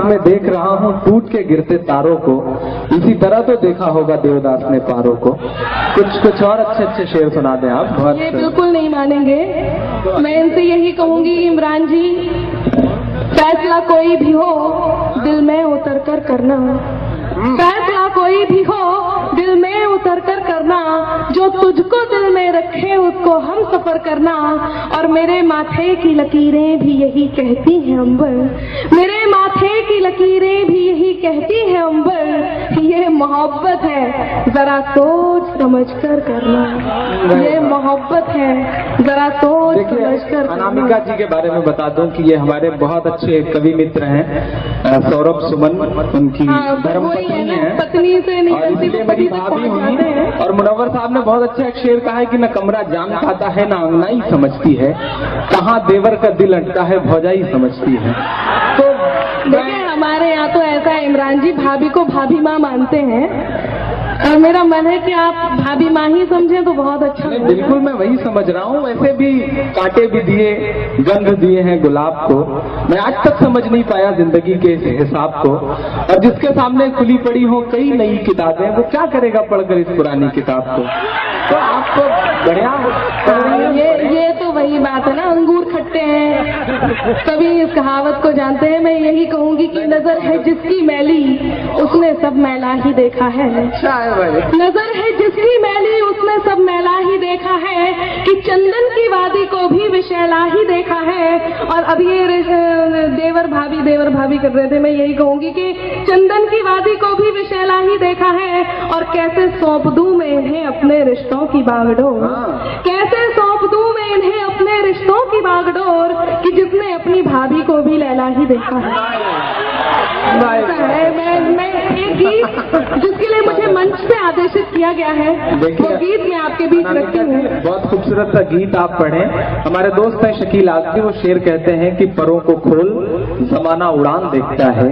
में देख रहा हूँ टूट के गिरते तारों को, इसी तरह तो देखा होगा देवदास ने पारों को। कुछ और अच्छे अच्छे शेर सुना दें आप। बहुत ये बिल्कुल नहीं मानेंगे। मैं इनसे यही कहूंगी, इमरान जी, फैसला कोई भी हो दिल में उतर कर करना, फैसला कोई भी हो दिल में उतर कर करना, जो तुझको दिल में रखे उसको हम सफर करना। और मेरे माथे की लकीरें भी यही कहती हैं अंबर, मेरे माथे की लकीरें भी यही कहती हैं अंबर, ये मोहब्बत है जरा सोच समझ कर करना, ये मोहब्बत है जरा सोच समझ कर करना। अनामिका जी के बारे में बता दूं कि ये हमारे बहुत अच्छे कवि मित्र हैं, सौरभ सुमन उनकी धर्म पत्नी है, पत्नी से निकलती तो पति तक भाभी पहुंच हुई। जाते हैं। और मुनव्वर साहब ने बहुत अच्छा एक शेर कहा है कि न कमरा जान खाता है न अंगनाई समझती है, कहाँ देवर का दिल अटका है भौजाई समझती है। तो देखिए हमारे यहाँ तो ऐसा है इमरान जी, भाभी को भाभी माँ मानते हैं और मेरा मन है कि आप भाभी माँ ही समझें तो बहुत अच्छा लगेगा। बिल्कुल मैं वही समझ रहा हूँ। वैसे भी कांटे भी दिए, गंध दिए हैं गुलाब को, मैं आज तक समझ नहीं पाया जिंदगी के इस हिसाब को। और जिसके सामने खुली पड़ी हो कई नई किताबें, वो क्या करेगा पढ़कर इस पुरानी किताब को। तो आपको बढ़िया ये तो वही बात है ना, अंगूर खट्टे हैं, सभी इस कहावत को जानते हैं। मैं यही कहूंगी कि नजर है जिसकी मैली उसने सब मैला ही देखा है, नजर है जिसकी मैली उसने सब मैला ही देखा है, कि चंदन की वादी को भी विशैला ही देखा है। और अब ये देवर भाभी कर रहे थे, मैं यही कहूंगी कि चंदन की वादी को भी विशैला ही देखा है। और कैसे सौंप दूं मैं इन्हें अपने रिश्तों की बागडोर, कैसे सौंप दूं मैं इन्हें अपने रिश्तों की बागडोर, कि जिसने अपनी भाभी को भी लैला ही देखा है। मैं एक गीत जिसके लिए मुझे मंच से आदेशित किया गया है, वो गीत मैं आपके बीच रखती हूँ। बहुत खूबसूरत सा गीत आप पढ़ें। हमारे दोस्त हैं शकील आजमी, वो शेर कहते हैं कि परों को खोल जमाना उड़ान देखता है,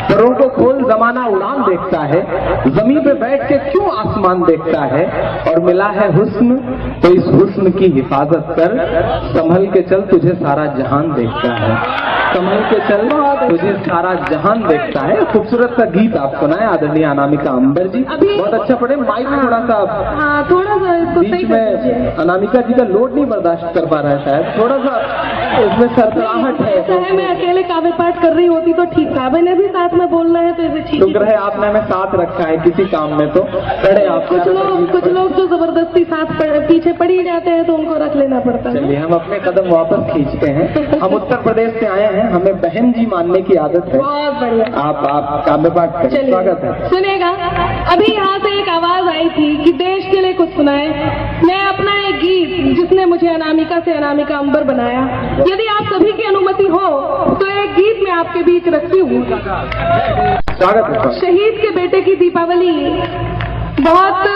परों को खोल जमाना उड़ान देखता है, जमीन पे बैठ के क्यों आसमान देखता है। और मिला है हुस्न तो इस हुस्न की हिफाजत कर, संभल के चल तुझे सारा जहान देखता है, संभल के चल तुझे सारा जहान देखता है। खूबसूरत सा गीत आप सुनाए आदरणीय अनामिका अंबर जी, बहुत अच्छा पढ़े। माइक में थोड़ा सा थोड़ा सा बीच में अनामिका जी का लोड नहीं बर्दाश्त कर पा रहा है शायद, थोड़ा सा इसमें सरसराहट है। मैं अकेले काव्य पाठ कर रही होती तो ठीक था, मैंने भी साथ में बोलना है तो इसे ठीक। शुक्र है आपने हमें साथ रखा है किसी काम में, तो पढ़े आप। कुछ लोग जो जबरदस्ती साथ पीछे पड़ ही जाते हैं तो उनको रख लेना पड़ता है। चलिए हम अपने कदम वापस खींचते हैं। हम उत्तर प्रदेश से आए हैं, हमें बहन जी मानने की आदत है। बहुत बढ़िया। आप काव्य पाठ करें, स्वागत है। सुनेगा, अभी यहाँ से एक आवाज आई थी कि देश के लिए कुछ सुनाए। मैं अपना एक गीत जिसने मुझे अनामिका से अनामिका अंबर बनाया, यदि आप सभी की अनुमति हो तो एक गीत मैं आपके बीच रखती हूँ। स्वागत है। शहीद के बेटे की दीपावली बहुत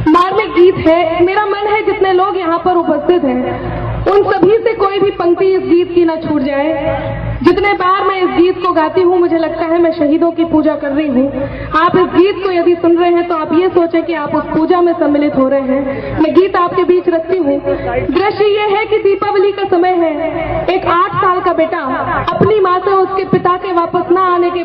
मार्मिक गीत है। मेरा मन है जितने लोग यहाँ पर उपस्थित हैं उन सभी से कोई भी पंक्ति इस गीत की न छूट जाए। जितने बार मैं इस गीत को गाती हूँ मुझे लगता है मैं शहीदों की पूजा कर रही हूँ। आप इस गीत को यदि सुन रहे हैं तो आप ये सोचें कि आप उस पूजा में सम्मिलित हो रहे हैं। मैं गीत आपके बीच रखती हूँ। दृश्य ये है कि दीपावली का समय है, एक 8 साल का बेटा अपनी माँ से उसके पिता के वापस न आने के